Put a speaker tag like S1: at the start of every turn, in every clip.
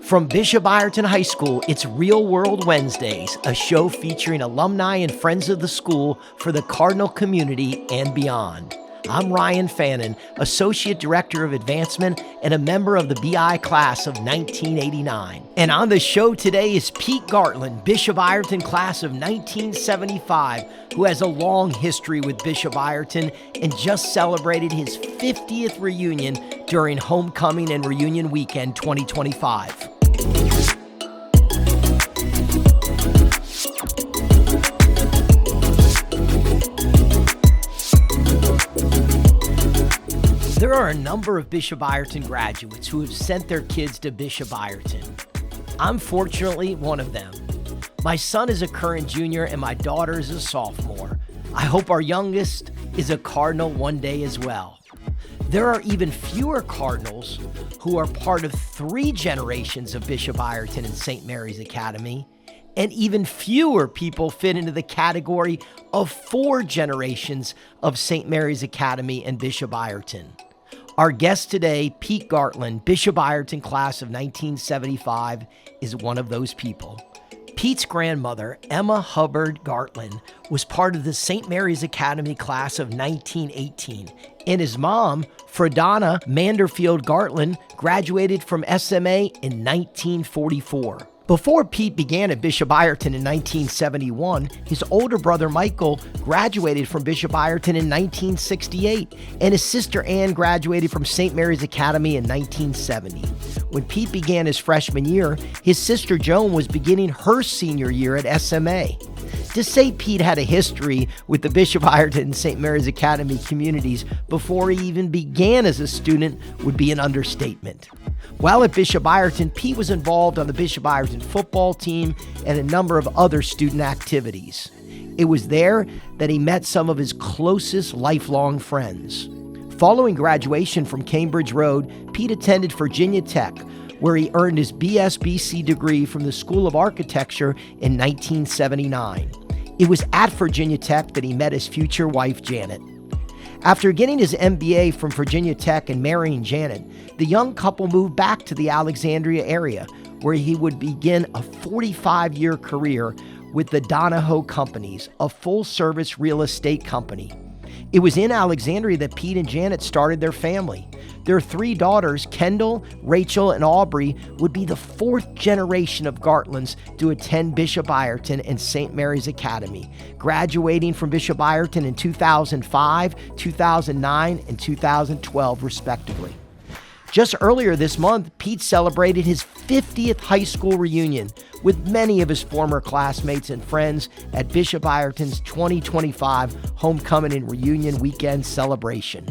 S1: From Bishop Ireton High School, it's Real World Wednesdays, a show featuring alumni and friends of the school for the Cardinal community and beyond. I'm Ryan Fannin, Associate Director of Advancement and a member of the BI class of 1989. And on the show today is Pete Gartlan, Bishop Ireton class of 1975, who has a long history with Bishop Ireton and just celebrated his 50th reunion during Homecoming and Reunion Weekend 2025. There are a number of Bishop Ireton graduates who have sent their kids to Bishop Ireton. I'm fortunately one of them. My son is a current junior and my daughter is a sophomore. I hope our youngest is a Cardinal one day as well. There are even fewer Cardinals who are part of 3 generations of Bishop Ireton and St. Mary's Academy, and even fewer people fit into the category of 4 generations of St. Mary's Academy and Bishop Ireton. Our guest today, Pete Gartlan, Bishop Ireton class of 1975, is one of those people. Pete's grandmother, Emma Hubbard Gartlan, was part of the St. Mary's Academy class of 1918, and his mom, Fredonna Manderfield Gartlan, graduated from SMA in 1944. Before Pete began at Bishop Ireton in 1971, his older brother Michael graduated from Bishop Ireton in 1968, and his sister Ann graduated from St. Mary's Academy in 1970. When Pete began his freshman year, his sister Joan was beginning her senior year at SMA. To say Pete had a history with the Bishop Ireton and St. Mary's Academy communities before he even began as a student would be an understatement. While at Bishop Ireton, Pete was involved on the Bishop Ireton football team and a number of other student activities. It was there that he met some of his closest lifelong friends. Following graduation from Cambridge Road, Pete attended Virginia Tech, where he earned his BSBC degree from the School of Architecture in 1979. It was at Virginia Tech that he met his future wife, Janet. After getting his MBA from Virginia Tech and marrying Janet, the young couple moved back to the Alexandria area, where he would begin a 45-year career with the Donahoe Companies, a full-service real estate company. It was in Alexandria that Pete and Janet started their family. Their 3 daughters, Kendall, Rachel, and Aubrey, would be the 4th generation of Gartlans to attend Bishop Ireton and St. Mary's Academy, graduating from Bishop Ireton in 2005, 2009, and 2012, respectively. Just earlier this month, Pete celebrated his 50th high school reunion with many of his former classmates and friends at Bishop Ireton's 2025 Homecoming and Reunion Weekend celebration.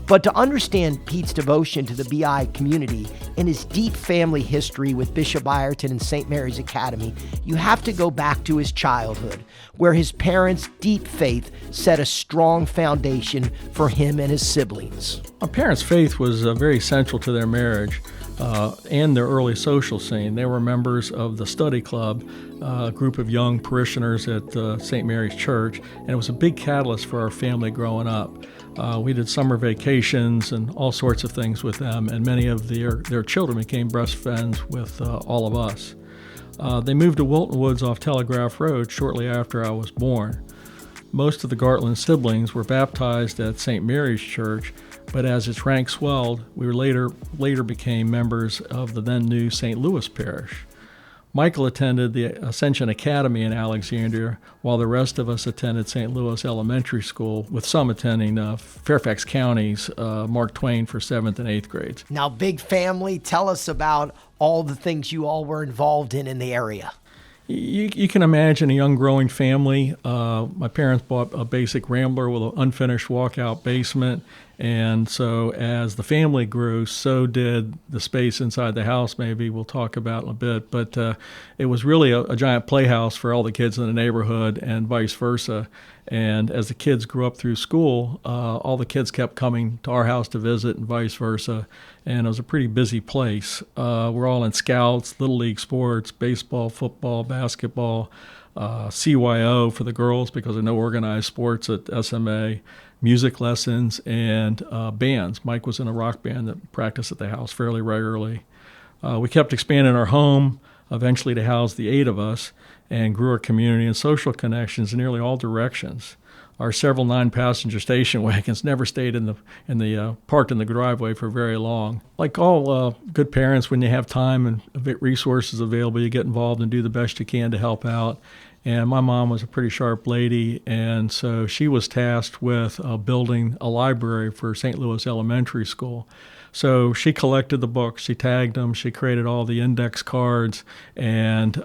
S1: But to understand Pete's devotion to the BI community and his deep family history with Bishop Ireton and St. Mary's Academy, you have to go back to his childhood, where his parents' deep faith set a strong foundation for him and his siblings.
S2: My parents' faith was very central to their marriage and their early social scene. They were members of the study club, a group of young parishioners at St. Mary's Church, and it was a big catalyst for our family growing up. We did summer vacations and all sorts of things with them, and many of their children became best friends with all of us. They moved to Wilton Woods off Telegraph Road shortly after I was born. Most of the Gartlan siblings were baptized at St. Mary's Church, but as its ranks swelled, we later became members of the then new St. Louis Parish. Michael attended the Ascension Academy in Alexandria, while the rest of us attended St. Louis Elementary School, with some attending Fairfax County's Mark Twain for 7th and 8th grades.
S1: Now, big family, tell us about all the things you all were involved in the area.
S2: You can imagine a young growing family. My parents bought a basic Rambler with an unfinished walkout basement, and so as the family grew, so did the space inside the house. Maybe we'll talk about in a bit, but it was really a giant playhouse for all the kids in the neighborhood and vice versa. And as the kids grew up through school, all the kids kept coming to our house to visit and vice versa. And it was a pretty busy place. We're all in scouts, little league sports, baseball, football, basketball, CYO for the girls because of no organized sports at SMA, music lessons, and bands. Mike was in a rock band that practiced at the house fairly regularly. We kept expanding our home, eventually to house the 8 of us, and grew our community and social connections in nearly all directions. Our several 9-passenger station wagons never stayed parked in the driveway for very long. Like all good parents, when you have time and resources available, you get involved and do the best you can to help out. And my mom was a pretty sharp lady, and so she was tasked with building a library for St. Louis Elementary School. So she collected the books, she tagged them, she created all the index cards, and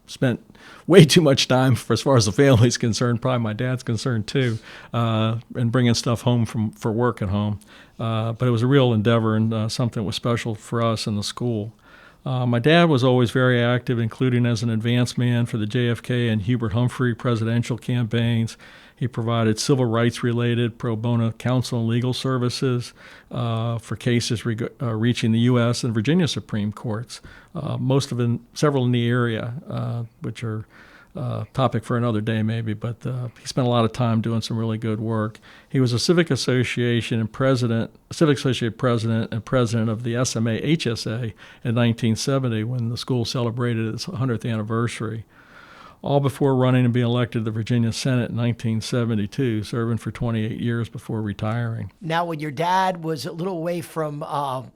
S2: spent way too much time, as far as the family's concerned, probably my dad's concerned too, and bringing stuff home for work at home. But it was a real endeavor and something that was special for us in the school. My dad was always very active, including as an advance man for the JFK and Hubert Humphrey presidential campaigns. He provided civil rights-related pro bono counsel and legal services for cases reaching the U.S. and Virginia Supreme Courts, several in the area, which are topic for another day maybe, but he spent a lot of time doing some really good work. He was a Civic Association president and president of the SMA HSA in 1970 when the school celebrated its 100th anniversary, all before running and being elected to the Virginia Senate in 1972, serving for 28 years before retiring.
S1: Now, when your dad was a little away from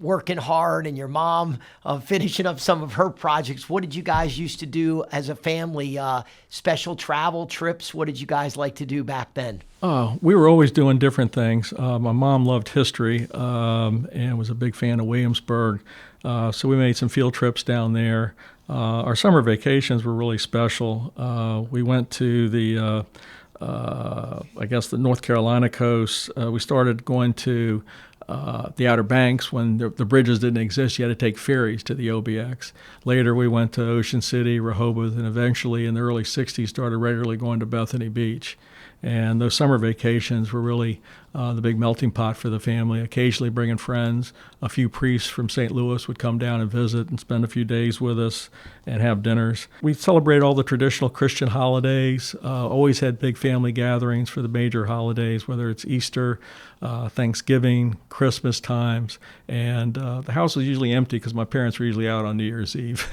S1: working hard and your mom finishing up some of her projects, what did you guys used to do as a family? Special travel trips? What did you guys like to do back then?
S2: We were always doing different things. My mom loved history and was a big fan of Williamsburg, so we made some field trips down there. Our summer vacations were really special. We went to the North Carolina coast. We started going to the Outer Banks when the bridges didn't exist. You had to take ferries to the OBX. Later, we went to Ocean City, Rehoboth, and eventually in the early 60s started regularly going to Bethany Beach. And those summer vacations were really the big melting pot for the family, occasionally bringing friends. A few priests from St. Louis would come down and visit and spend a few days with us and have dinners. We celebrated all the traditional Christian holidays, always had big family gatherings for the major holidays, whether it's Easter, Thanksgiving, Christmas times. And the house was usually empty because my parents were usually out on New Year's Eve.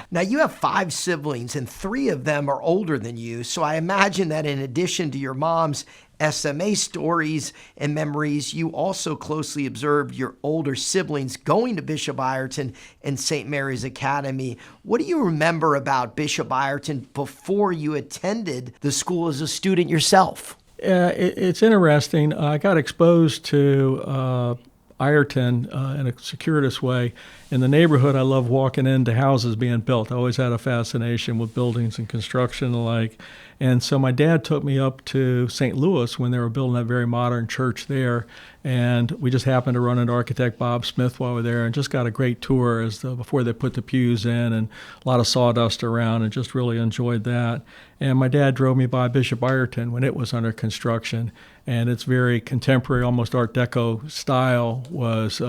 S1: Now, you have 5 siblings, and 3 of them are older than you, so I imagine that in addition to your mom's SMA stories and memories, you also closely observed your older siblings going to Bishop Ireton and St. Mary's Academy. What do you remember about Bishop Ireton before you attended the school as a student yourself?
S2: It's interesting. I got exposed to Ireton in a circuitous way. In the neighborhood, I love walking into houses being built. I always had a fascination with buildings and construction and the like. And so my dad took me up to St. Louis when they were building that very modern church there. And we just happened to run into architect Bob Smith while we were there and just got a great tour before they put the pews in and a lot of sawdust around, and just really enjoyed that. And my dad drove me by Bishop Ireton when it was under construction. And its very contemporary, almost Art Deco style was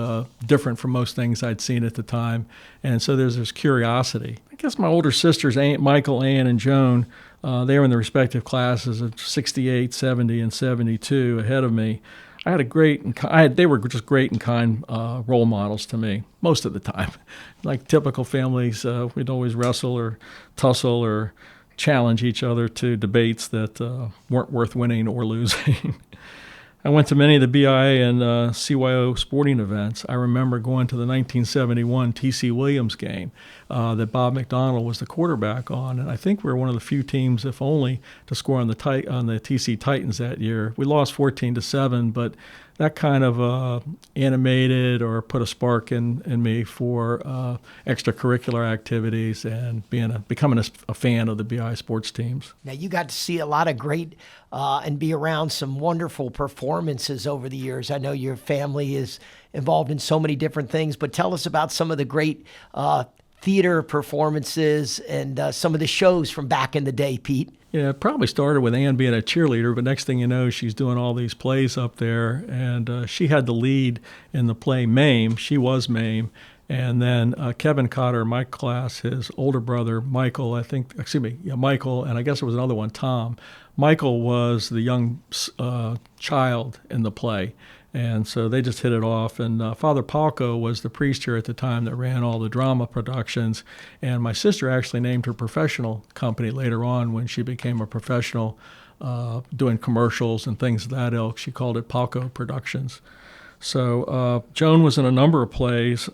S2: different from most things I'd seen at the time. And so there's this curiosity. I guess my older sisters, Michael, Ann, and Joan, they were in the respective classes of 68, 70, and 72 ahead of me. They were just great and kind role models to me most of the time. Like typical families, we'd always wrestle or tussle or challenge each other to debates that weren't worth winning or losing. I went to many of the BIA and CYO sporting events. I remember going to the 1971 T.C. Williams game that Bob McDonald was the quarterback on, and I think we were one of the few teams, if only, to score on the T.C. Titans that year. We lost 14-7, but that kind of animated or put a spark in me for extracurricular activities and becoming a fan of the BI sports teams.
S1: Now, you got to see a lot of great and be around some wonderful performances over the years. I know your family is involved in so many different things, but tell us about some of the great theater performances and some of the shows from back in the day, Pete.
S2: Yeah, it probably started with Ann being a cheerleader, but next thing you know, she's doing all these plays up there, and she had the lead in the play Mame. She was Mame. And then Kevin Cotter, my class, his older brother, Michael, Michael, and I guess there was another one, Tom. Michael was the young child in the play, And so they just hit it off. And Father Palco was the priest here at the time that ran all the drama productions. And my sister actually named her professional company later on when she became a professional doing commercials and things of that ilk. She called it Palco Productions. So Joan was in a number of plays.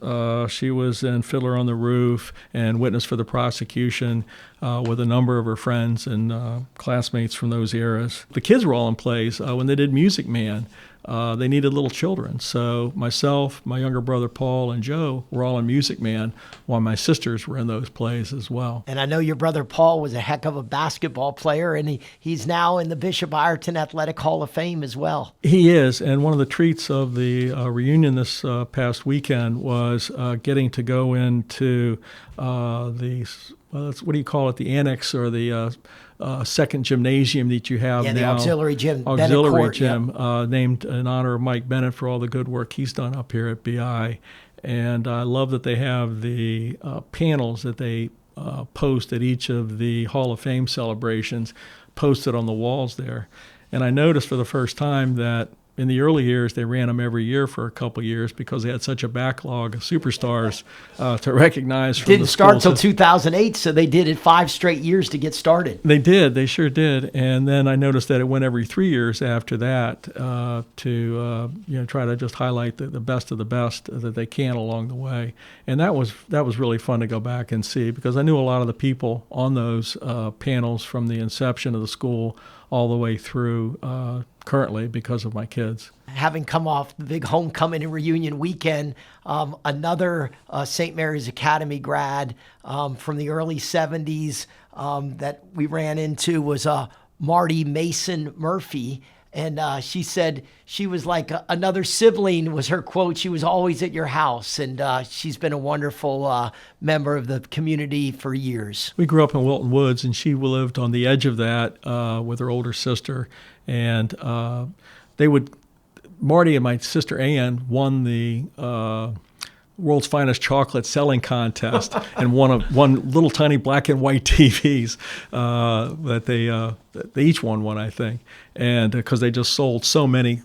S2: She was in Fiddler on the Roof and Witness for the Prosecution with a number of her friends and classmates from those eras. The kids were all in plays. When they did Music Man, they needed little children. So myself, my younger brother Paul, and Joe were all in Music Man, while my sisters were in those plays as well.
S1: And I know your brother Paul was a heck of a basketball player, and he's now in the Bishop Ireton Athletic Hall of Fame as well.
S2: He is, and one of the treats of the reunion this past weekend was getting to go into what do you call it, the annex or the second gymnasium that you have now.
S1: The auxiliary gym.
S2: Auxiliary gym, named in honor of Mike Bennett for all the good work he's done up here at BI. And I love that they have the panels that they post at each of the Hall of Fame celebrations posted on the walls there. And I noticed for the first time that in the early years, they ran them every year for a couple years because they had such a backlog of superstars to recognize from the school.
S1: Didn't start till 2008, so they did it 5 straight years to get started.
S2: They did. They sure did. And then I noticed that it went every 3 years after that to try to just highlight the best of the best that they can along the way. And that was really fun to go back and see because I knew a lot of the people on those panels from the inception of the school all the way through currently because of my kids.
S1: Having come off the big homecoming and reunion weekend, another St. Mary's Academy grad from the early 70s that we ran into was Marty Mason Murphy. And she said she was like another sibling, was her quote. She was always at your house, and she's been a wonderful member of the community for years.
S2: We grew up in Wilton Woods, and she lived on the edge of that with her older sister. And Marty and my sister Ann won the World's Finest Chocolate Selling Contest and won little tiny black and white TVs that they each won one, I think, and because they just sold so many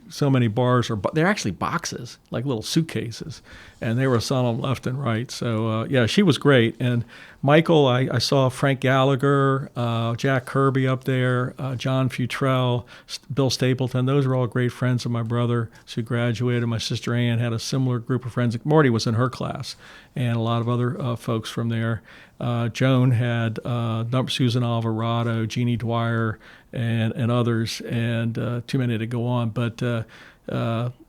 S2: bars, they're actually boxes, like little suitcases, and they were selling them left and right. So she was great. And Michael, I saw Frank Gallagher, Jack Kirby up there, John Futrell, Bill Stapleton. Those are all great friends of my brother who graduated. My sister Ann had a similar group of friends. Marty was in her class, and a lot of other folks from there. Joan had Susan Alvarado, Jeannie Dwyer, and others, and too many to go on. But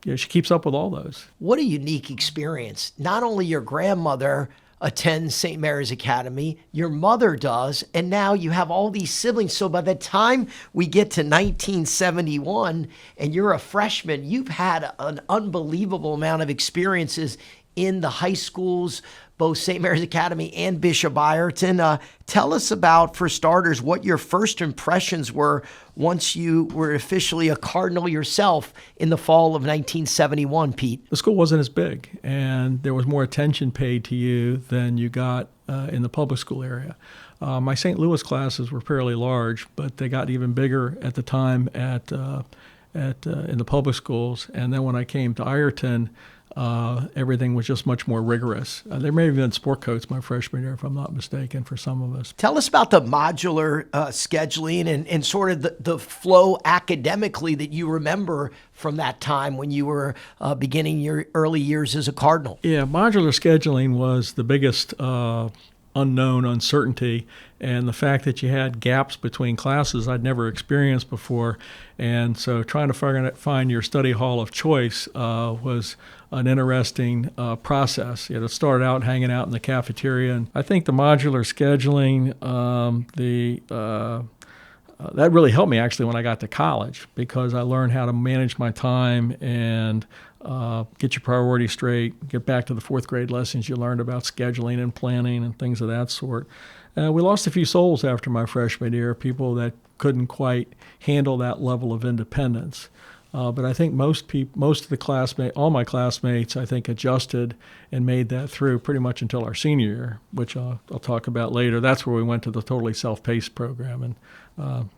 S2: she keeps up with all those.
S1: What a unique experience. Not only your grandmother attends St. Mary's Academy, your mother does, and now you have all these siblings. So by the time we get to 1971 and you're a freshman, you've had an unbelievable amount of experiences in the high schools, both St. Mary's Academy and Bishop Ireton. Tell us about, for starters, what your first impressions were once you were officially a Cardinal yourself in the fall of 1971, Pete.
S2: The school wasn't as big, and there was more attention paid to you than you got in the public school area. My St. Louis classes were fairly large, but they got even bigger at the time in the public schools. And then when I came to Ireton, everything was just much more rigorous. There may have been sport coats my freshman year, if I'm not mistaken, for some of us.
S1: Tell us about the modular scheduling and sort of the flow academically that you remember from that time when you were beginning your early years as a Cardinal.
S2: Yeah, modular scheduling was the biggest unknown uncertainty, and the fact that you had gaps between classes I'd never experienced before. And so trying to find your study hall of choice was an interesting process. You had to start out hanging out in the cafeteria. And I think the modular scheduling, that really helped me actually when I got to college, because I learned how to manage my time and get your priorities straight, get back to the fourth grade lessons you learned about scheduling and planning and things of that sort. We lost a few souls after my freshman year, people that couldn't quite handle that level of independence. But I think all my classmates, I think adjusted and made that through pretty much until our senior year, which I'll talk about later. That's where we went to the totally self-paced program, and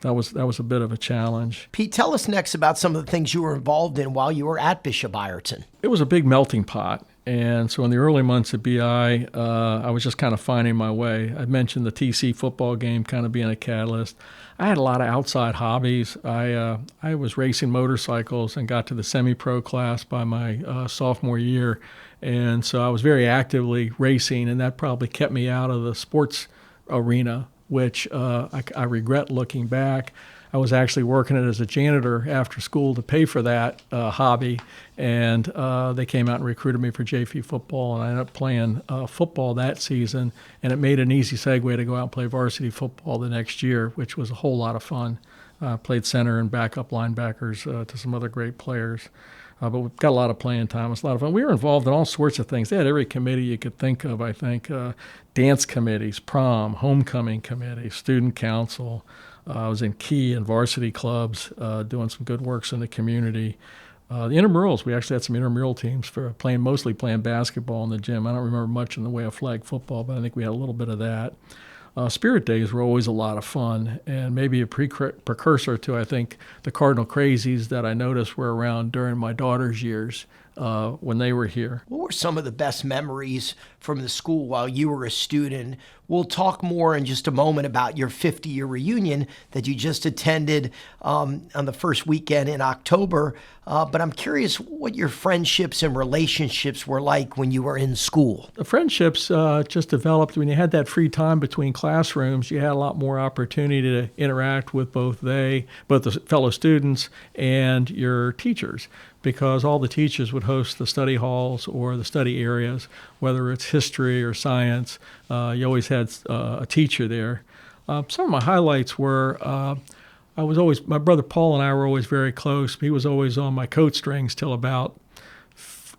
S2: that was a bit of a challenge.
S1: Pete, tell us next about some of the things you were involved in while you were at Bishop Ireton.
S2: It was a big melting pot. And so in the early months at BI, I was just kind of finding my way. I mentioned the TC football game kind of being a catalyst. I had a lot of outside hobbies. I was racing motorcycles and got to the semi-pro class by my sophomore year. And so I was very actively racing, and that probably kept me out of the sports arena, which I regret looking back. I was actually working it as a janitor after school to pay for that hobby, and they came out and recruited me for JV football, and I ended up playing football that season, and it made an easy segue to go out and play varsity football the next year, which was a whole lot of fun. Played center and backup linebackers to some other great players. But we've got a lot of playing time. It's a lot of fun. We were involved in all sorts of things. They had every committee you could think of, I think. Dance committees, prom, homecoming committee, student council. I was in key and varsity clubs doing some good works in the community. The intramurals, we actually had some intramural teams for mostly playing basketball in the gym. I don't remember much in the way of flag football, but I think we had a little bit of that. Spirit days were always a lot of fun, and maybe a precursor to, I think, the Cardinal Crazies that I noticed were around during my daughter's years when they were here.
S1: What were some of the best memories from the school while you were a student? We'll talk more in just a moment about your 50-year reunion that you just attended on the first weekend in October. But I'm curious what your friendships and relationships were like when you were in school.
S2: The friendships just developed when you had that free time between classrooms. You had a lot more opportunity to interact with both the fellow students and your teachers, because all the teachers would host the study halls or the study areas, whether it's history or science. You always had a teacher there. Some of my highlights were my brother Paul and I were always very close. He was always on my coat strings till about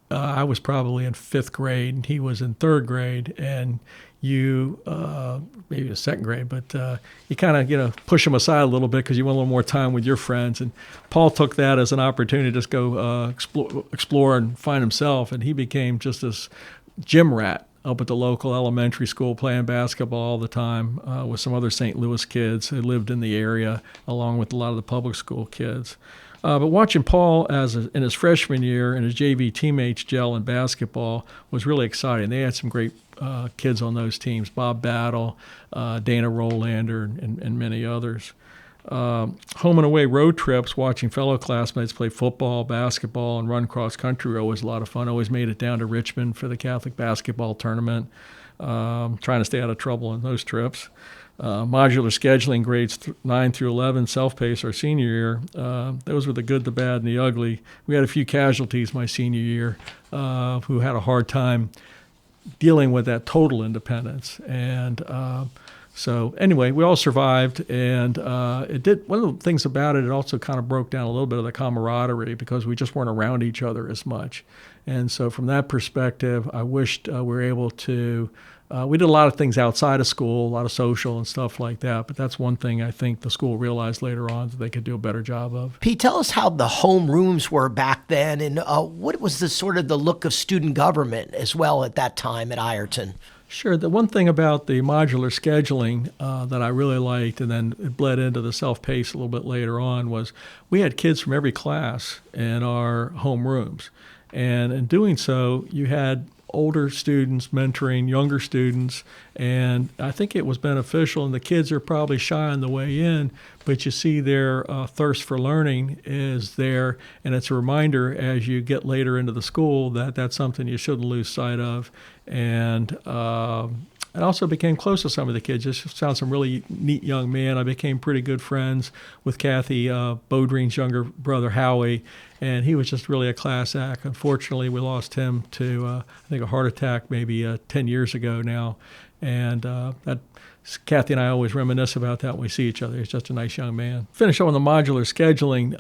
S2: I was probably in 5th grade, and he was in 3rd grade, and you maybe the 2nd grade, but you kind of push him aside a little bit because you want a little more time with your friends. And Paul took that as an opportunity to just go explore and find himself, and he became just this gym rat up at the local elementary school, playing basketball all the time with some other St. Louis kids who lived in the area, along with a lot of the public school kids. But watching Paul in his freshman year and his JV teammates gel in basketball was really exciting. They had some great kids on those teams: Bob Battle, Dana Rolander, and many others. Home and away road trips, watching fellow classmates play football, basketball, and run cross country were always a lot of fun. Always made it down to Richmond for the Catholic basketball tournament, trying to stay out of trouble on those trips. Modular scheduling, grades 9 through 11, self-paced our senior year. Those were the good, the bad, and the ugly. We had a few casualties my senior year who had a hard time dealing with that total independence. And so anyway, we all survived, and it did. One of the things about it also kind of broke down a little bit of the camaraderie because we just weren't around each other as much. And so from that perspective, I wished we were able to. We did a lot of things outside of school, a lot of social and stuff like that, but that's one thing I think the school realized later on that they could do a better job of.
S1: Pete, tell us how the home rooms were back then, and what was the sort of the look of student government as well at that time at Ireton?
S2: Sure. The one thing about the modular scheduling that I really liked, and then it bled into the self-paced a little bit later on, was we had kids from every class in our home rooms. And in doing so, you had older students mentoring younger students, and I think it was beneficial. And the kids are probably shy on the way in, but you see their thirst for learning is there, and it's a reminder as you get later into the school that that's something you shouldn't lose sight of. And I also became close to some of the kids. Just found some really neat young men. I became pretty good friends with Kathy Bodreen's younger brother, Howie, and he was just really a class act. Unfortunately, we lost him to, I think, a heart attack maybe 10 years ago now. And Kathy and I always reminisce about that when we see each other. He's just a nice young man. Finish up on the modular scheduling.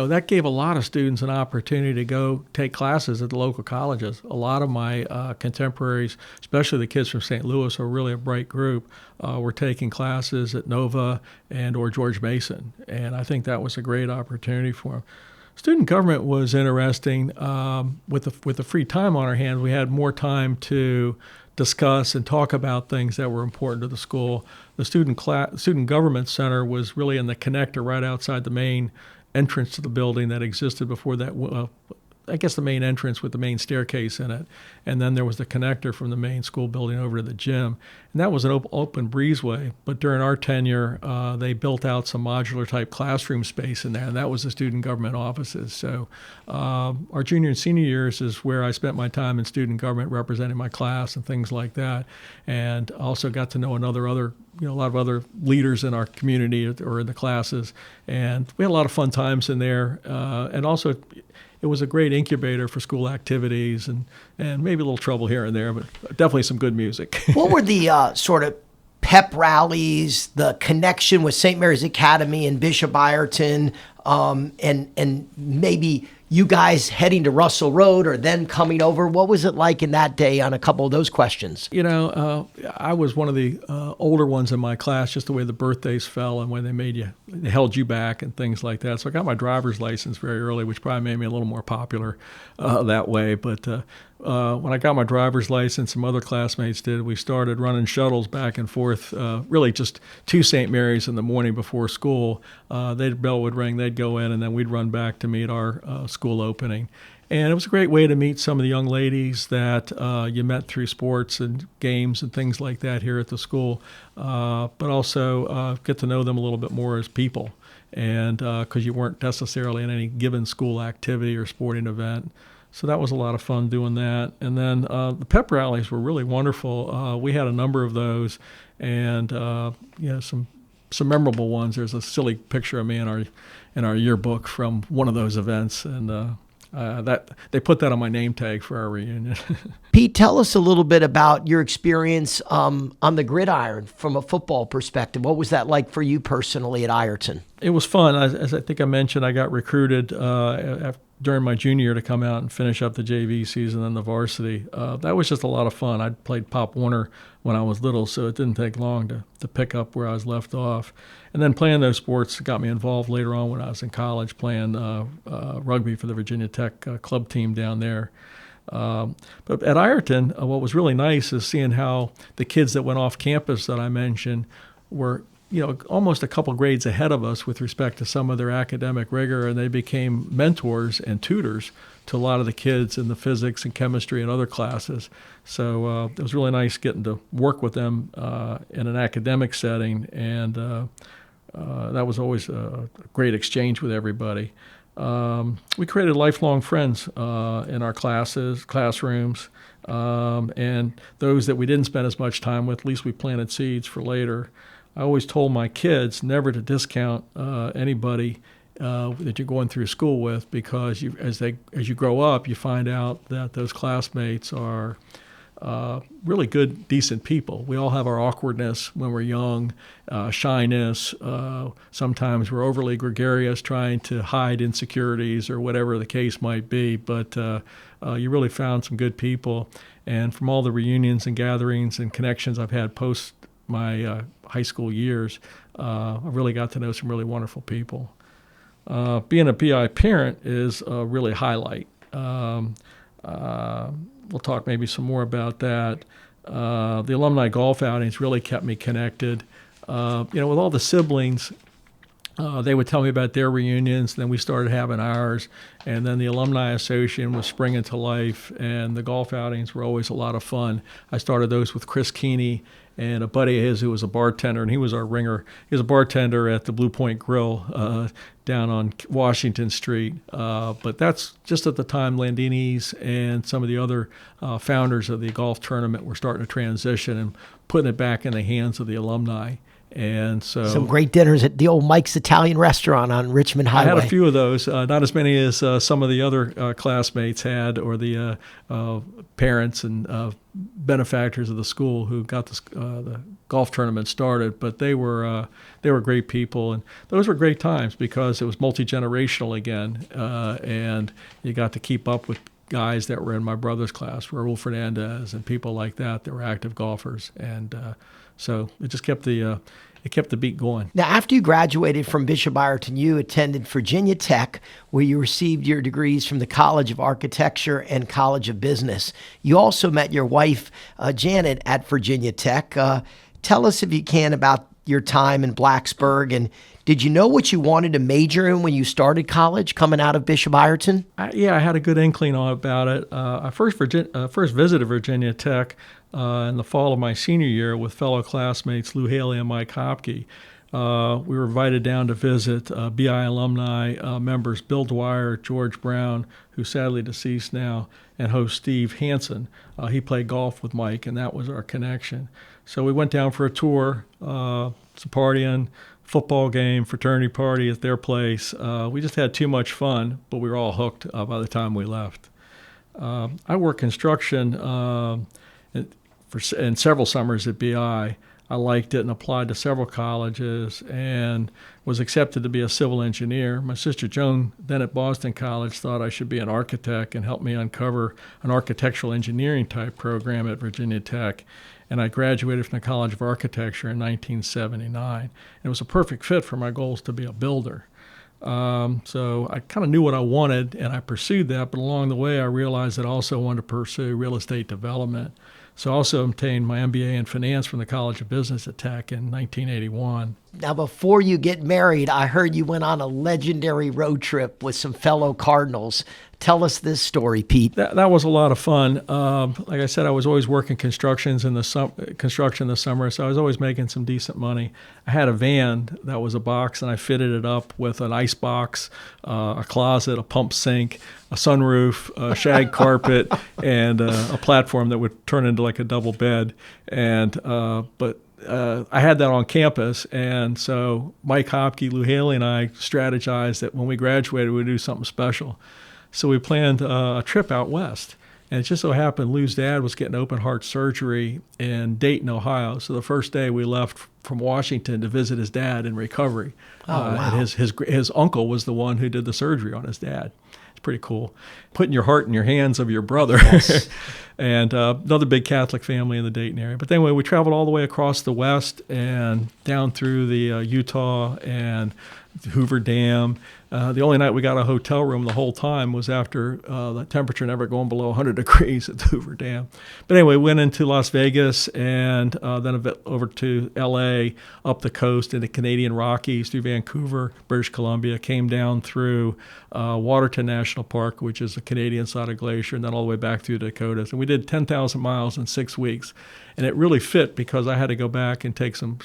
S2: That gave a lot of students an opportunity to go take classes at the local colleges. A lot of my contemporaries, especially the kids from St. Louis, are really a bright group, were taking classes at Nova and or George Mason. And I think that was a great opportunity for them. Student government was interesting. With the free time on our hands, we had more time to discuss and talk about things that were important to the school. The student government center was really in the connector right outside the main entrance to the building that existed before that. I guess the main entrance with the main staircase in it, and then there was the connector from the main school building over to the gym, and that was an open breezeway. But during our tenure, they built out some modular type classroom space in there, and that was the student government offices. So our junior and senior years is where I spent my time in student government, representing my class and things like that, and also got to know a lot of other leaders in our community or in the classes, and we had a lot of fun times in there, and also it was a great incubator for school activities and maybe a little trouble here and there, but definitely some good music.
S1: What were the sort of pep rallies, the connection with St. Mary's Academy and Bishop Ireton, and maybe you guys heading to Russell Road or then coming over? What was it like in that day on a couple of those questions?
S2: I was one of the older ones in my class, just the way the birthdays fell and when they held you back and things like that. So I got my driver's license very early, which probably made me a little more popular that way. But when I got my driver's license, some other classmates did, we started running shuttles back and forth, really just to St. Mary's in the morning before school. The bell would ring, they'd go in, and then we'd run back to meet our school opening. And it was a great way to meet some of the young ladies that you met through sports and games and things like that here at the school, but also get to know them a little bit more as people, and because you weren't necessarily in any given school activity or sporting event. So that was a lot of fun doing that. And then the pep rallies were really wonderful. We had a number of those, and some memorable ones. There's a silly picture of me in our yearbook from one of those events, and that they put that on my name tag for our reunion.
S1: Pete, tell us a little bit about your experience on the gridiron from a football perspective. What was that like for you personally at Ireton?
S2: It was fun. As I think I mentioned, I got recruited during my junior year to come out and finish up the JV season and the varsity. That was just a lot of fun. I played Pop Warner when I was little, so it didn't take long to pick up where I was left off. And then playing those sports got me involved later on when I was in college, playing rugby for the Virginia Tech club team down there. But at Ireton, what was really nice is seeing how the kids that went off campus that I mentioned were almost a couple grades ahead of us with respect to some of their academic rigor, and they became mentors and tutors to a lot of the kids in the physics and chemistry and other classes. So it was really nice getting to work with them in an academic setting, and that was always a great exchange with everybody. We created lifelong friends in our classrooms, and those that we didn't spend as much time with, at least we planted seeds for later. I always told my kids never to discount anybody that you're going through school with, because as you grow up, you find out that those classmates are really good, decent people. We all have our awkwardness when we're young, shyness. Sometimes we're overly gregarious, trying to hide insecurities or whatever the case might be. But you really found some good people. And from all the reunions and gatherings and connections I've had post my high school years, I really got to know some really wonderful people. Being a PI parent is a really highlight. We'll talk maybe some more about that. The alumni golf outings really kept me connected. With all the siblings, they would tell me about their reunions, and then we started having ours, and then the Alumni Association was springing to life, and the golf outings were always a lot of fun. I started those with Chris Keeney and a buddy of his who was a bartender, and he was our ringer. He was a bartender at the Blue Point Grill down on Washington Street. But that's just at the time Landini's and some of the other founders of the golf tournament were starting to transition and putting it back in the hands of the alumni. And so
S1: some great dinners at the old Mike's Italian restaurant on Richmond Highway.
S2: I had a few of those, not as many as some of the other classmates had, or the parents and benefactors of the school who got the golf tournament started. But they were great people, and those were great times because it was multi-generational again, and you got to keep up with guys that were in my brother's class, Raul Fernandez and people like that were active golfers. And so it just kept the beat going.
S1: Now, after you graduated from Bishop Ireton, you attended Virginia Tech, where you received your degrees from the College of Architecture and College of Business. You also met your wife, Janet, at Virginia Tech. Tell us, if you can, about your time in Blacksburg, and did you know what you wanted to major in when you started college coming out of Bishop Ireton?
S2: I had a good inkling about it. I first visited Virginia Tech in the fall of my senior year with fellow classmates Lou Haley and Mike Hopke. We were invited down to visit BI alumni members Bill Dwyer, George Brown, who's sadly deceased now, and host Steve Hansen. He played golf with Mike, and that was our connection. So we went down for a tour, some partying, football game, fraternity party at their place. We just had too much fun, but we were all hooked by the time we left. I worked construction in several summers at BI. I liked it and applied to several colleges and was accepted to be a civil engineer. My sister Joan, then at Boston College, thought I should be an architect and helped me uncover an architectural engineering type program at Virginia Tech. And I graduated from the College of Architecture in 1979. And it was a perfect fit for my goals to be a builder. So I kind of knew what I wanted, and I pursued that. But along the way, I realized that I also wanted to pursue real estate development. So I also obtained my MBA in finance from the College of Business at Tech in 1981.
S1: Now, before you get married, I heard you went on a legendary road trip with some fellow Cardinals. Tell us this story, Pete.
S2: That was a lot of fun. Like I said, I was always working construction in the summer, so I was always making some decent money. I had a van that was a box, and I fitted it up with an ice box, a closet, a pump sink, a sunroof, a shag carpet, and a platform that would turn into like a double bed. And I had that on campus, and so Mike Hopke, Lou Haley, and I strategized that when we graduated, we'd do something special. So we planned a trip out west, and it just so happened Lou's dad was getting open heart surgery in Dayton, Ohio. So the first day we left from Washington to visit his dad in recovery.
S1: Wow.
S2: And his uncle was the one who did the surgery on his dad. It's pretty cool. Putting your heart in your hands of your brother.
S1: Yes.
S2: And another big Catholic family in the Dayton area. But anyway, we traveled all the way across the west and down through the Utah and Hoover Dam. The only night we got a hotel room the whole time was after the temperature never going below 100 degrees at the Hoover Dam. But anyway, went into Las Vegas and then a bit over to L.A., up the coast into Canadian Rockies, through Vancouver, British Columbia, came down through Waterton National Park, which is the Canadian side of Glacier, and then all the way back through the Dakotas. And we did 10,000 miles in 6 weeks. And it really fit because I had to go back and take some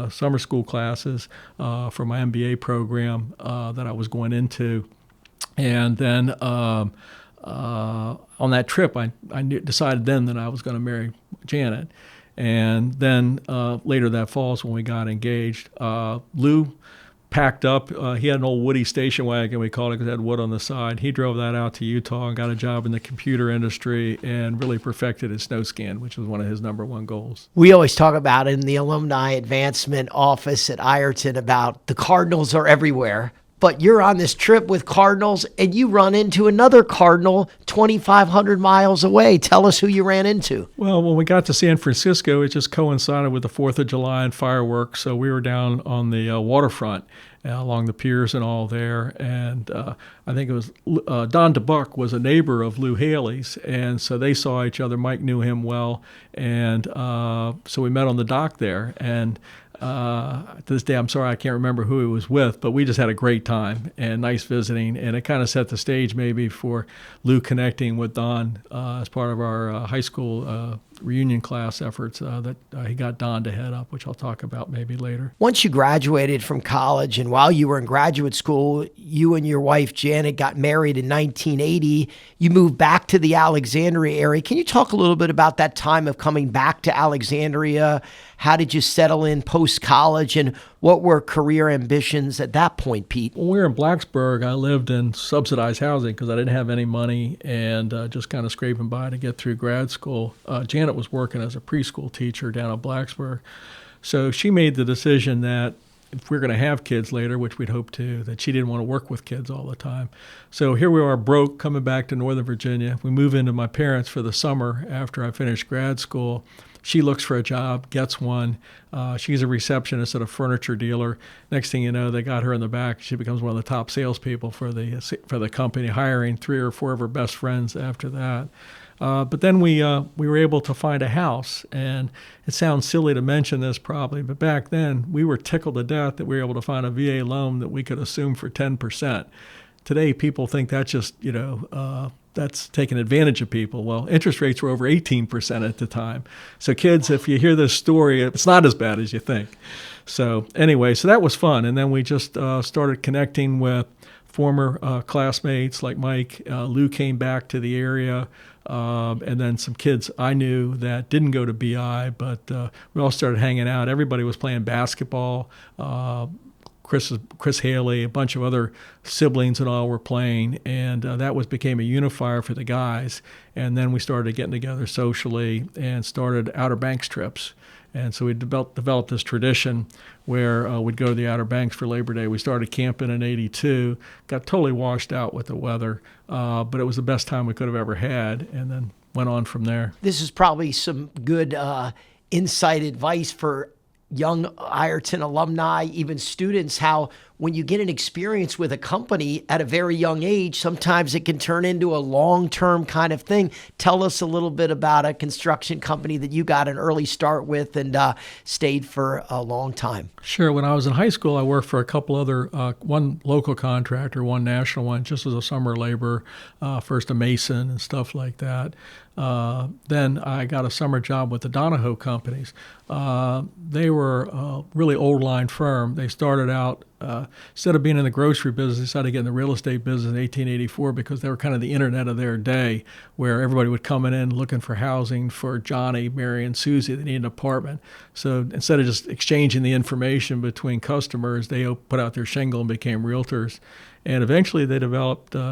S2: summer school classes for my MBA program that I was going into. And then on that trip, I decided then that I was going to marry Janet. And then later that fall is when we got engaged. Lou packed up. He had an old Woody station wagon, we called it, because it had wood on the side. He drove that out to Utah and got a job in the computer industry and really perfected his snow scan, which was one of his number one goals.
S1: We always talk about in the alumni advancement office at Ireton about the Cardinals are everywhere. But you're on this trip with Cardinals and you run into another Cardinal 2,500 miles away. Tell us who you ran into.
S2: Well, when we got to San Francisco, it just coincided with the 4th of July and fireworks. So we were down on the waterfront along the piers and all there. And I think it was Don DeBuck was a neighbor of Lou Haley's. And so they saw each other. Mike knew him well. And so we met on the dock there. And to this day, I'm sorry, I can't remember who he was with, but we just had a great time and nice visiting. And it kind of set the stage maybe for Lou connecting with Don as part of our high school reunion class efforts that he got Don to head up, which I'll talk about maybe later.
S1: Once you graduated from college and while you were in graduate school, you and your wife, Janet, got married in 1980. You moved back to the Alexandria area. Can you talk a little bit about that time of coming back to Alexandria? How did you settle in post-college, and what were career ambitions at that point, Pete?
S2: When we were in Blacksburg, I lived in subsidized housing because I didn't have any money and just kind of scraping by to get through grad school. Janet was working as a preschool teacher down at Blacksburg. So she made the decision that if we're going to have kids later, which we'd hope to, that she didn't want to work with kids all the time. So here we are, broke, coming back to Northern Virginia. We move into my parents for the summer after I finished grad school. She looks for a job, gets one. She's a receptionist at a furniture dealer. Next thing you know, they got her in the back. She becomes one of the top salespeople for the company, hiring 3 or 4 of her best friends after that. But then we were able to find a house, and it sounds silly to mention this probably, but back then we were tickled to death that we were able to find a VA loan that we could assume for 10%. Today, people think that's just, that's taking advantage of people. Well, interest rates were over 18% at the time. So kids, if you hear this story, it's not as bad as you think. So anyway, so that was fun. And then we just started connecting with former classmates like Mike. Lou came back to the area. And then some kids I knew that didn't go to BI, but we all started hanging out. Everybody was playing basketball. Chris Haley, a bunch of other siblings and all were playing, and that became a unifier for the guys. And then we started getting together socially and started Outer Banks trips. And so we developed this tradition where we'd go to the Outer Banks for Labor Day. We started camping in '82, got totally washed out with the weather, but it was the best time we could have ever had, and then went on from there.
S1: This is probably some good insight advice for young Ireton alumni, even students, how when you get an experience with a company at a very young age, sometimes it can turn into a long-term kind of thing. Tell us a little bit about a construction company that you got an early start with and stayed for a long time.
S2: Sure. When I was in high school, I worked for a couple other, one local contractor, one national one, just as a summer laborer, first a mason and stuff like that. Then I got a summer job with the Donahoe companies. They were a really old line firm. They started out, instead of being in the grocery business, they decided to get in the real estate business in 1884 because they were kind of the internet of their day, where everybody would come in looking for housing for Johnny, Mary, and Susie. They needed an apartment. So instead of just exchanging the information between customers, they put out their shingle and became realtors. And eventually they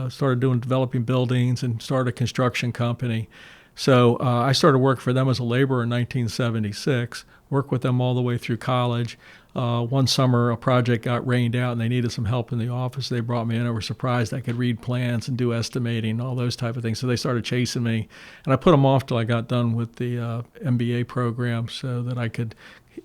S2: started developing buildings and started a construction company. So I started working for them as a laborer in 1976, worked with them all the way through college. One summer, a project got rained out and they needed some help in the office. They brought me in. I was surprised I could read plans and do estimating, all those type of things. So they started chasing me. And I put them off till I got done with the MBA program so that I could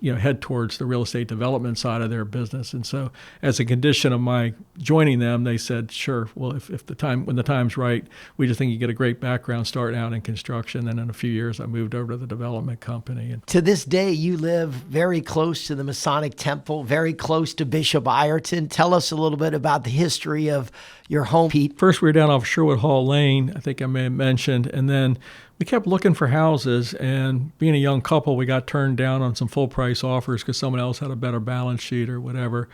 S2: head towards the real estate development side of their business. And so as a condition of my joining them, they said, sure, well, when the time's right, we just think you get a great background starting out in construction. And in a few years, I moved over to the development company. And
S1: to this day, you live very close to the Masonic Temple, very close to Bishop Ireton. Tell us a little bit about the history of your home, Pete.
S2: First, we were down off Sherwood Hall Lane, I think I may have mentioned, and then we kept looking for houses, and being a young couple, we got turned down on some full-price offers because someone else had a better balance sheet or whatever.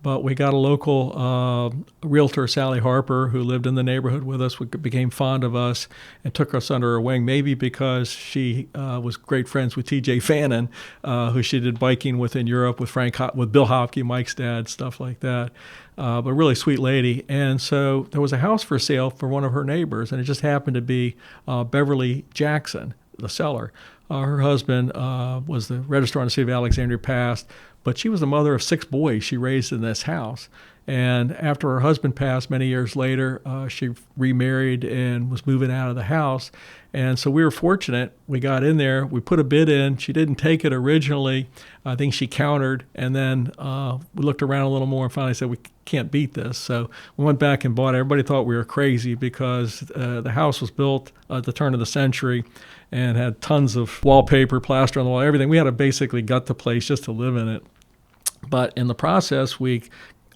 S2: But we got a local realtor, Sally Harper, who lived in the neighborhood with us, became fond of us, and took us under her wing, maybe because she was great friends with T.J. Fannin, who she did biking with in Europe with with Bill Hopke, Mike's dad, stuff like that. But a really sweet lady. And so there was a house for sale for one of her neighbors, and it just happened to be Beverly Jackson, the seller. Her husband was the registrar in the city of Alexandria, passed, but she was the mother of 6 boys she raised in this house. And after her husband passed many years later, she remarried and was moving out of the house. And so we were fortunate. We got in there. We put a bid in. She didn't take it originally. I think she countered. And then we looked around a little more and finally said, we can't beat this. So we went back and bought it. Everybody thought we were crazy because the house was built at the turn of the century and had tons of wallpaper, plaster on the wall, everything. We had to basically gut the place just to live in it. But in the process,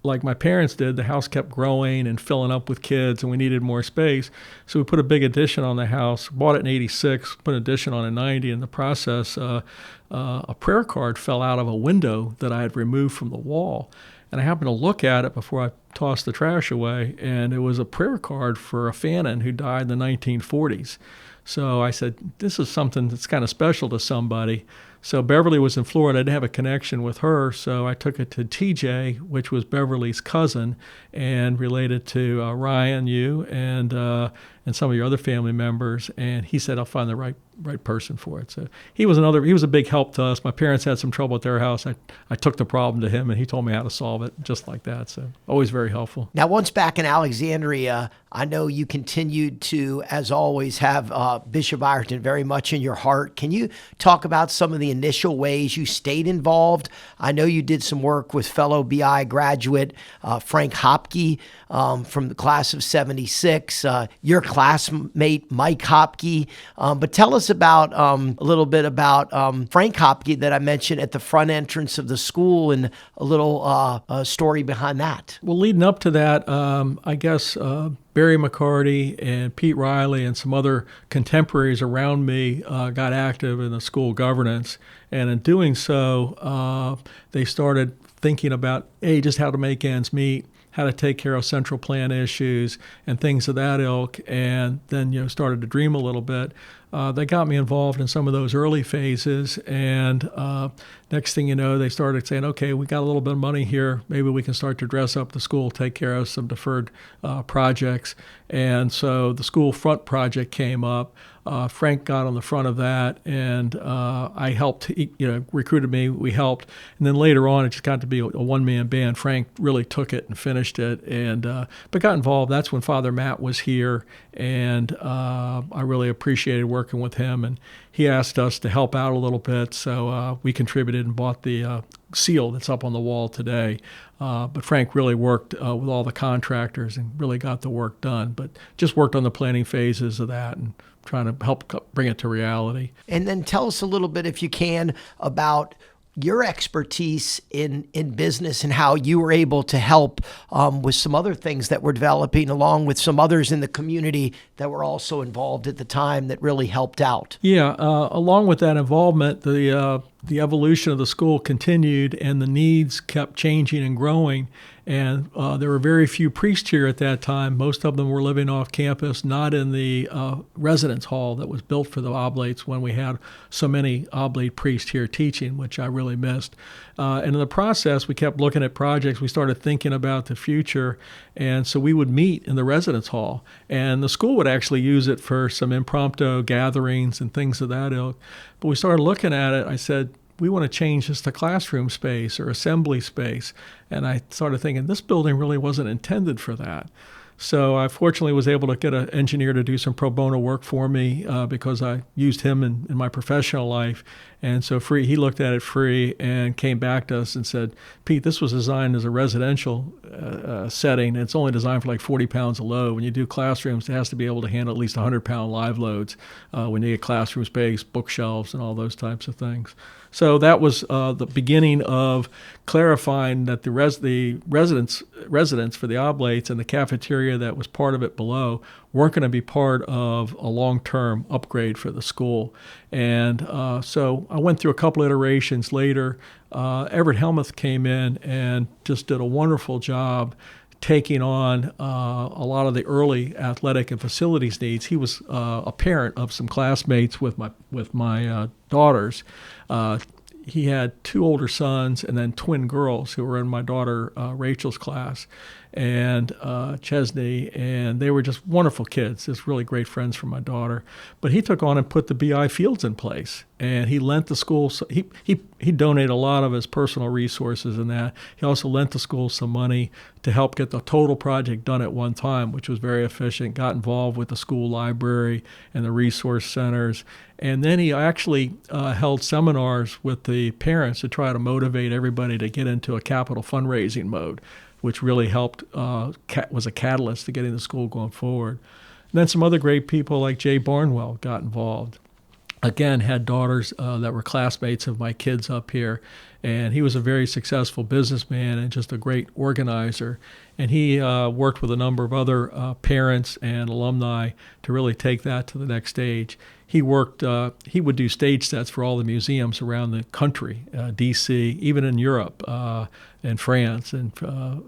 S2: like my parents did, the house kept growing and filling up with kids, and we needed more space. So we put a big addition on the house, bought it in '86, put an addition on in '90. In the process, a prayer card fell out of a window that I had removed from the wall. And I happened to look at it before I tossed the trash away, and it was a prayer card for a Fannin who died in the 1940s. So I said, this is something that's kind of special to somebody. So Beverly was in Florida. I didn't have a connection with her, so I took it to TJ, which was Beverly's cousin and related to Ryan, you, and some of your other family members. And he said, I'll find the right right person for it. So he was a big help to us. My parents had some trouble at their house. I took the problem to him, and he told me how to solve it, just like that. So always very helpful.
S1: Now, once back in Alexandria, I know you continued to, as always, have Bishop Ireton very much in your heart. Can you talk about some of the initial ways you stayed involved? I know you did some work with fellow BI graduate Frank Hopke from the class of 76, your classmate Mike Hopke. But tell us about a little bit about Frank Hopke that I mentioned at the front entrance of the school, and a little story behind that.
S2: Well, leading up to that, I guess Barry McCarty and Pete Riley and some other contemporaries around me got active in the school governance. And in doing so, they started thinking about, just how to make ends meet, how to take care of central plan issues and things of that ilk, and then started to dream a little bit. They got me involved in some of those early phases, and next thing you know, they started saying, okay, we got a little bit of money here. Maybe we can start to dress up the school, take care of some deferred projects. And so the school front project came up. Frank got on the front of that, and I helped. He, recruited me. We helped, and then later on, it just got to be a one-man band. Frank really took it and finished it, and but got involved. That's when Father Matt was here, and I really appreciated working with him. And he asked us to help out a little bit, so we contributed and bought the seal that's up on the wall today. But Frank really worked with all the contractors and really got the work done. But just worked on the planning phases of that and trying to help bring it to reality.
S1: And then tell us a little bit, if you can, about your expertise in business and how you were able to help with some other things that were developing, along with some others in the community that were also involved at the time that really helped out.
S2: Yeah, along with that involvement, the evolution of the school continued, and the needs kept changing and growing. And there were very few priests here at that time. Most of them were living off campus, not in the residence hall that was built for the oblates when we had so many oblate priests here teaching, which I really missed. And in the process, we kept looking at projects. We started thinking about the future. And so we would meet in the residence hall. And the school would actually use it for some impromptu gatherings and things of that ilk. But we started looking at it. I said, we want to change this to classroom space or assembly space. And I started thinking, this building really wasn't intended for that. So I fortunately was able to get an engineer to do some pro bono work for me because I used him in my professional life. And so he looked at it free and came back to us and said, Pete, this was designed as a residential setting. It's only designed for like 40 pounds of load. When you do classrooms, it has to be able to handle at least 100-pound live loads when you get classroom space, bookshelves, and all those types of things. So that was the beginning of clarifying that the residents for the oblates and the cafeteria that was part of it below weren't going to be part of a long-term upgrade for the school. And so I went through a couple iterations later. Everett Helmuth came in and just did a wonderful job taking on a lot of the early athletic and facilities needs. He was a parent of some classmates with my daughters. He had two older sons and then twin girls who were in my daughter Rachel's class, and Chesney, and they were just wonderful kids, just really great friends for my daughter. But he took on and put the BI fields in place, and he lent the school, he donated a lot of his personal resources in that. He also lent the school some money to help get the total project done at one time, which was very efficient, got involved with the school library and the resource centers. And then he actually held seminars with the parents to try to motivate everybody to get into a capital fundraising mode, which really helped, was a catalyst to getting the school going forward. And then some other great people like Jay Barnwell got involved. Again, had daughters that were classmates of my kids up here, and he was a very successful businessman and just a great organizer. And he worked with a number of other parents and alumni to really take that to the next stage. He would do stage sets for all the museums around the country, D.C., even in Europe and France. And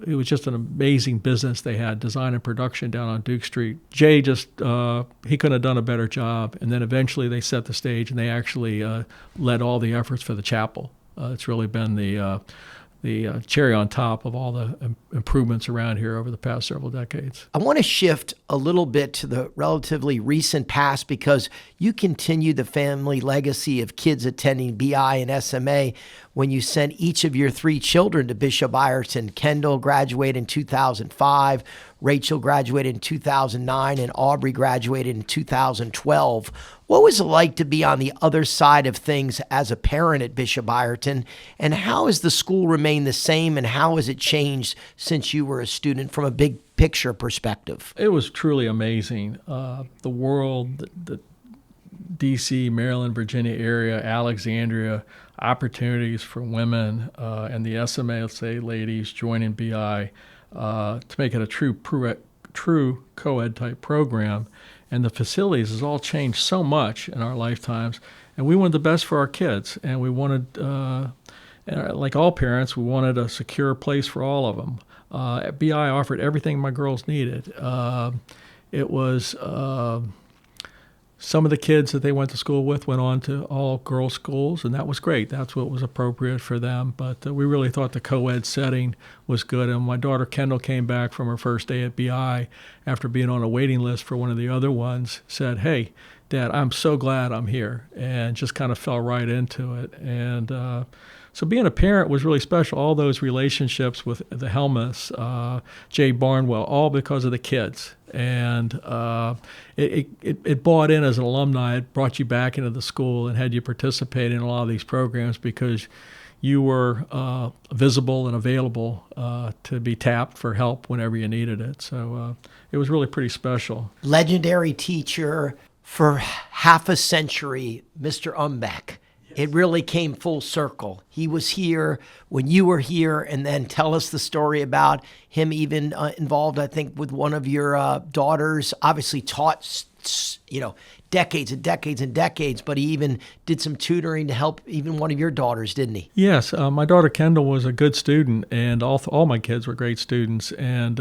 S2: it was just an amazing business they had, design and production down on Duke Street. Jay just, he couldn't have done a better job. And then eventually they set the stage, and they actually led all the efforts for the chapel. It's really been the cherry on top of all the improvements around here over the past several decades.
S1: I want to shift a little bit to the relatively recent past because you continue the family legacy of kids attending BI and SMA when you sent each of your 3 children to Bishop Ireton. Kendall graduated in 2005, Rachel graduated in 2009, and Aubrey graduated in 2012. What was it like to be on the other side of things as a parent at Bishop Ireton? And how has the school remained the same, and how has it changed since you were a student from a big picture perspective?
S2: It was truly amazing. The world, the D.C., Maryland, Virginia area, Alexandria, opportunities for women and the SMA ladies joining BI to make it a true co-ed type program. And the facilities has all changed so much in our lifetimes. And we wanted the best for our kids. And we wanted, like all parents, we wanted a secure place for all of them. BI offered everything my girls needed. It was some of the kids that they went to school with went on to all girls schools, and that was great. That's what was appropriate for them. But we really thought the co-ed setting was good. And my daughter Kendall came back from her first day at BI after being on a waiting list for one of the other ones, said, "Hey, Dad, I'm so glad I'm here," and just kind of fell right into it. And so being a parent was really special. All those relationships with the Helmuths, Jay Barnwell, all because of the kids. And it bought in as an alumni. It brought you back into the school and had you participate in a lot of these programs because you were visible and available to be tapped for help whenever you needed it. So it was really pretty special.
S1: Legendary teacher for half a century, Mr. Umbeck. It really came full circle. He was here when you were here, and then tell us the story about him even involved, I think, with one of your daughters, obviously taught, decades and decades and decades, but he even did some tutoring to help even one of your daughters, didn't he?
S2: Yes. My daughter Kendall was a good student, and all my kids were great students. And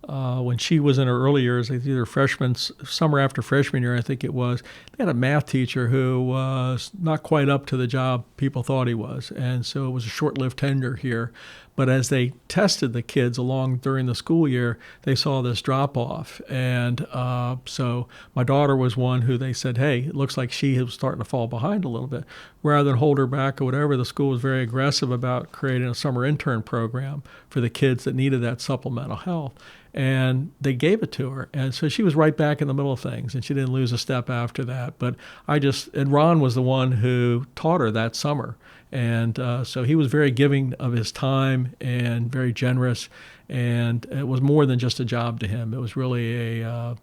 S2: when she was in her early years, either summer after freshman year, I think it was, they had a math teacher who was not quite up to the job people thought he was. And so it was a short-lived tenure here. But as they tested the kids along during the school year, they saw this drop-off. And so my daughter was one who they said, hey, it looks like she was starting to fall behind a little bit. Rather than hold her back or whatever, the school was very aggressive about creating a summer intern program for the kids that needed that supplemental help. And they gave it to her. And so she was right back in the middle of things, and she didn't lose a step after that. But and Ron was the one who taught her that summer. And so he was very giving of his time and very generous. And it was more than just a job to him. It was really a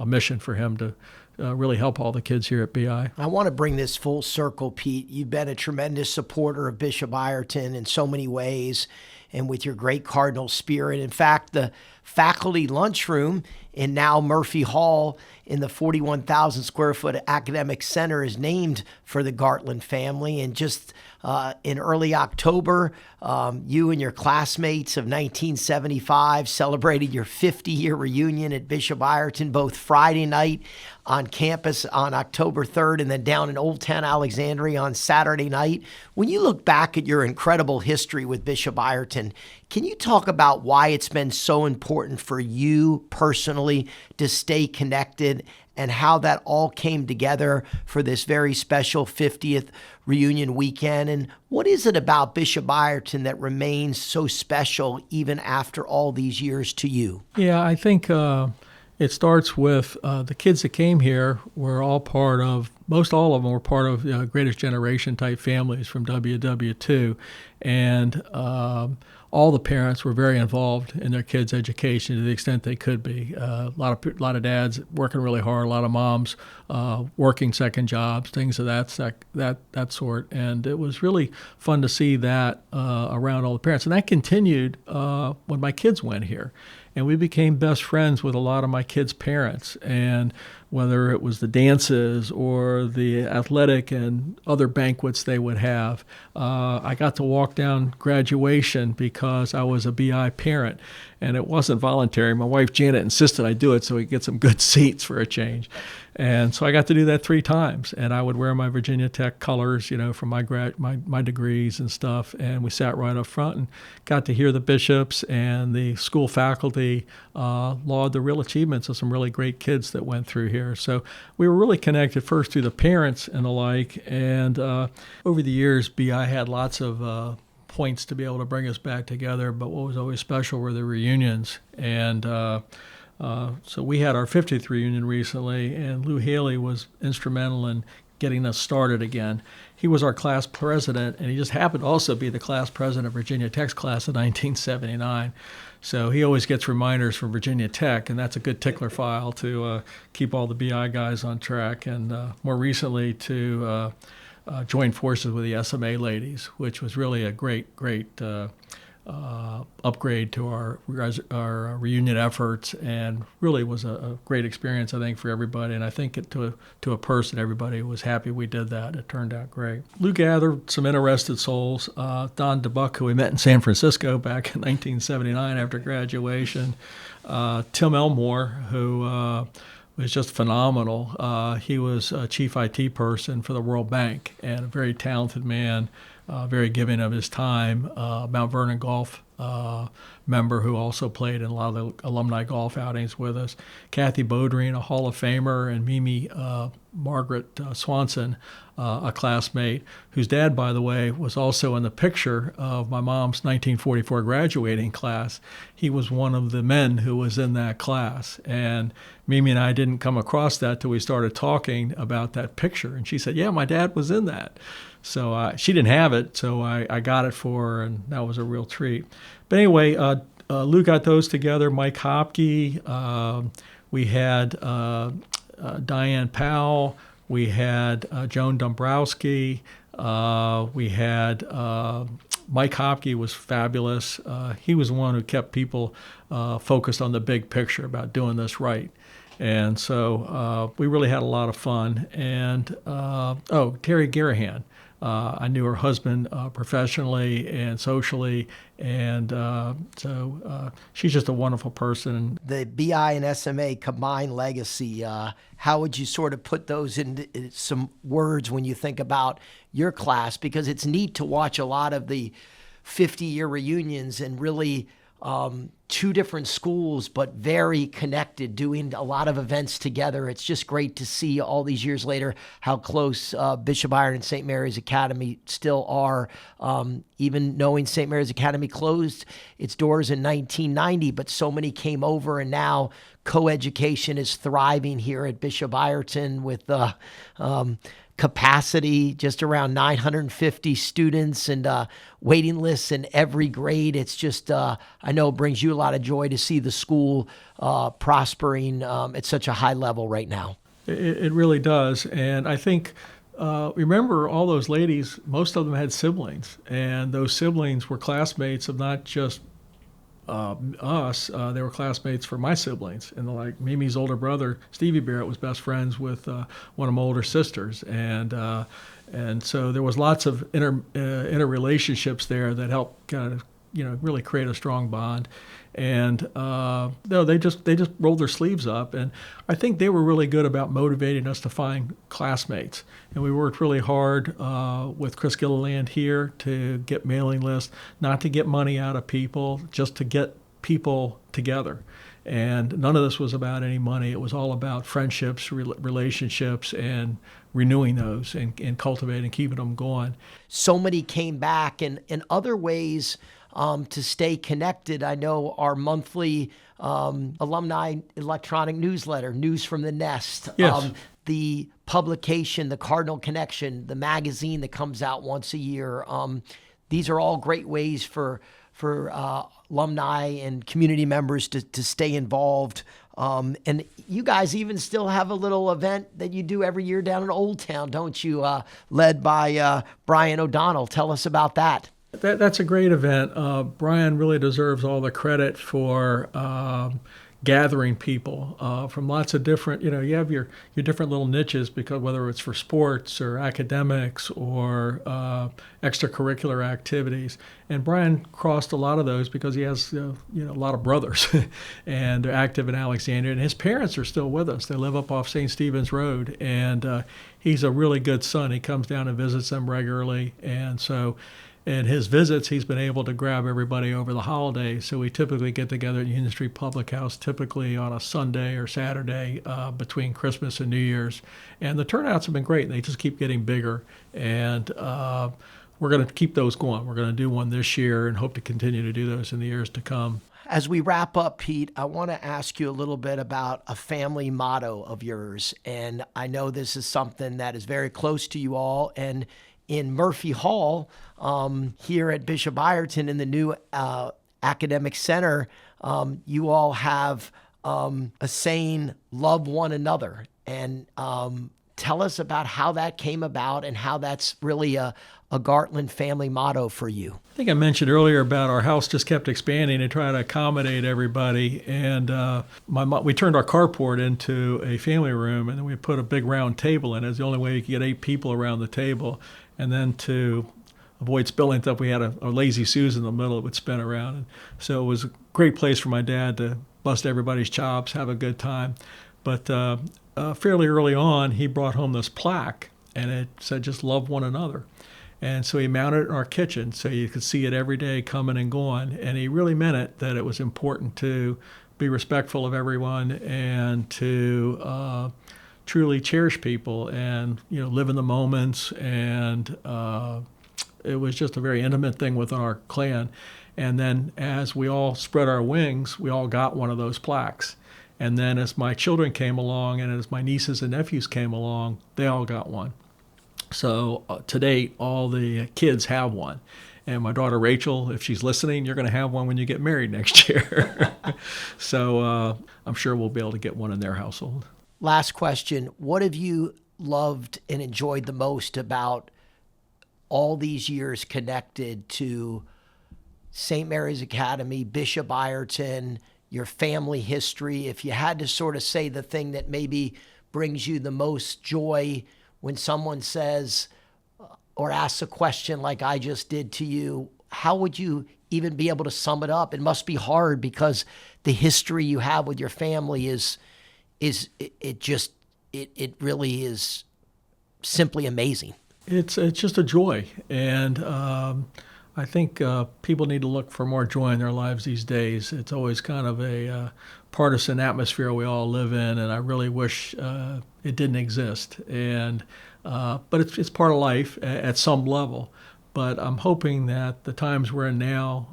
S2: mission for him to really help all the kids here at BI.
S1: I want to bring this full circle, Pete. You've been a tremendous supporter of Bishop Ireton in so many ways, and with your great Cardinal spirit. In fact, the faculty lunchroom in now Murphy Hall in the 41,000 square foot academic center is named for the Gartlan family. And just in early October, you and your classmates of 1975 celebrated your 50-year reunion at Bishop Ireton, both Friday night on campus on October 3rd and then down in Old Town Alexandria on Saturday night. When you look back at your incredible history with Bishop Ireton, can you talk about why it's been so important for you personally to stay connected and how that all came together for this very special 50th reunion weekend? And what is it about Bishop Ireton that remains so special even after all these years to you?
S2: Yeah, I think it starts with the kids that came here were all part of, most all of them were part of Greatest Generation type families from WW2. And all the parents were very involved in their kids' education to the extent they could be. A lot of dads working really hard, a lot of moms working second jobs, things of that sort. And it was really fun to see that around all the parents. And that continued when my kids went here. And we became best friends with a lot of my kids' parents. And whether it was the dances or the athletic and other banquets they would have. I got to walk down graduation because I was a BI parent, and it wasn't voluntary. My wife Janet insisted I do it so we could get some good seats for a change. And so I got to do that 3 times, and I would wear my Virginia Tech colors, from my degrees and stuff, and we sat right up front and got to hear the bishops and the school faculty laud the real achievements of some really great kids that went through here. So we were really connected first through the parents and the like, and over the years, BI had lots of points to be able to bring us back together, but what was always special were the reunions. And so we had our 50th reunion recently, and Lou Haley was instrumental in getting us started again. He was our class president, and he just happened to also be the class president of Virginia Tech's class of 1979. So he always gets reminders from Virginia Tech, and that's a good tickler file to keep all the BI guys on track. And more recently to join forces with the SMA ladies, which was really a great upgrade to our reunion efforts, and really was a great experience, I think, for everybody. And I think to a person, everybody was happy we did that. It turned out great. Lou gathered some interested souls. Don DeBuck, who we met in San Francisco back in 1979 after graduation. Tim Elmore, who was just phenomenal. He was a chief IT person for the World Bank and a very talented man. Very giving of his time. Mount Vernon Golf member who also played in a lot of the alumni golf outings with us. Kathy Bodrine, a Hall of Famer, and Mimi Margaret Swanson, a classmate, whose dad, by the way, was also in the picture of my mom's 1944 graduating class. He was one of the men who was in that class. And Mimi and I didn't come across that till we started talking about that picture. And she said, yeah, my dad was in that. So she didn't have it, so I got it for her, and that was a real treat. But anyway, Lou got those together. Mike Hopke, we had Diane Powell, we had Joan Dombrowski, we had Mike Hopke was fabulous. He was the one who kept people focused on the big picture about doing this right. And so we really had a lot of fun. And, Terry Garahan. I knew her husband professionally and socially, and so she's just a wonderful person.
S1: The BI and SMA combined legacy, how would you sort of put those into some words when you think about your class? Because it's neat to watch a lot of the 50-year reunions and really 2 different schools, but very connected, doing a lot of events together. It's just great to see all these years later how close Bishop Ireton and St. Mary's Academy still are. Even knowing St. Mary's Academy closed its doors in 1990, but so many came over, and now coeducation is thriving here at Bishop Ireton with capacity, just around 950 students, and waiting lists in every grade. It's just, I know it brings you a lot of joy to see the school prospering at such a high level right now.
S2: It really does. And I think, remember all those ladies, most of them had siblings, and those siblings were classmates of not just us. They were classmates for my siblings, and like Mimi's older brother Stevie Barrett was best friends with one of my older sisters, and so there was lots of interrelationships there that helped kind of really create a strong bond. And no, they just rolled their sleeves up, and I think they were really good about motivating us to find classmates. And we worked really hard with Chris Gilliland here to get mailing lists, not to get money out of people, just to get people together. And none of this was about any money. It was all about friendships, relationships, and renewing those and cultivating, keeping them going.
S1: So many came back, and in other ways, to stay connected. I know our monthly alumni electronic newsletter, News from the Nest,
S2: yes.
S1: The publication, the Cardinal Connection, the magazine that comes out once a year. These are all great ways for alumni and community members to stay involved. And you guys even still have a little event that you do every year down in Old Town, don't you? Led by Brian O'Donnell. Tell us about that.
S2: That's a great event. Brian really deserves all the credit for gathering people from lots of different, you have your different little niches, because whether it's for sports or academics or extracurricular activities. And Brian crossed a lot of those because he has a lot of brothers and they're active in Alexandria, and his parents are still with us. They live up off St. Stephen's Road, and he's a really good son. He comes down and visits them regularly, and so in his visits, he's been able to grab everybody over the holidays. So we typically get together at Union Street Public House, typically on a Sunday or Saturday between Christmas and New Year's. And the turnouts have been great. They just keep getting bigger. And we're going to keep those going. We're going to do one this year and hope to continue to do those in the years to come.
S1: As we wrap up, Pete, I want to ask you a little bit about a family motto of yours. And I know this is something that is very close to you all. And in Murphy Hall, here at Bishop Ireton in the new academic center, you all have a saying, love one another. And tell us about how that came about and how that's really a Gartlan family motto for you.
S2: I think I mentioned earlier about our house just kept expanding and trying to accommodate everybody. And we turned our carport into a family room, and then we put a big round table in. It's the only way you could get 8 people around the table. And then to avoid spilling stuff, we had a lazy Susan in the middle that would spin around. And so it was a great place for my dad to bust everybody's chops, have a good time. But fairly early on, he brought home this plaque, and it said, just love one another. And so he mounted it in our kitchen so you could see it every day coming and going. And he really meant it, that it was important to be respectful of everyone and to truly cherish people and, live in the moments. And it was just a very intimate thing within our clan. And then as we all spread our wings, we all got one of those plaques. And then as my children came along and as my nieces and nephews came along, they all got one. So to date, all the kids have one. And my daughter Rachel, if she's listening, you're going to have one when you get married next year. So I'm sure we'll be able to get one in their household.
S1: Last question. What have you loved and enjoyed the most about all these years connected to St. Mary's Academy, Bishop Ireton, your family history? If you had to sort of say the thing that maybe brings you the most joy when someone says or asks a question like I just did to you, how would you even be able to sum it up? It must be hard because the history you have with your family it really is simply amazing.
S2: It's just a joy. And I think people need to look for more joy in their lives these days. It's always kind of a partisan atmosphere we all live in, and I really wish it didn't exist. And but it's part of life at some level. But I'm hoping that the times we're in now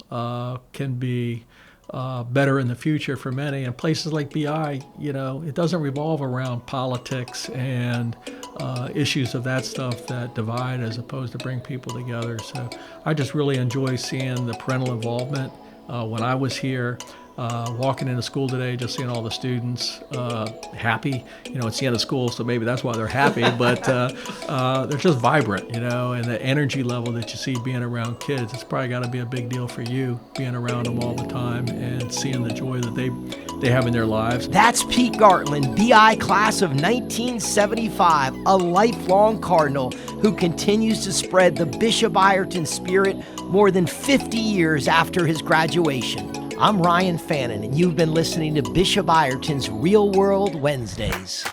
S2: can be better in the future for many. And places like BI, it doesn't revolve around politics and issues of that stuff that divide as opposed to bring people together. So I just really enjoy seeing the parental involvement. When I was here, walking into school today, just seeing all the students happy. It's the end of school, so maybe that's why they're happy. But they're just vibrant, and the energy level that you see being around kids, it's probably got to be a big deal for you, being around them all the time and seeing the joy that they have in their lives.
S1: That's Pete Gartlan, BI class of 1975, a lifelong Cardinal who continues to spread the Bishop Ireton spirit more than 50 years after his graduation. I'm Ryan Fannin, and you've been listening to Bishop Ireton's Real World Wednesdays.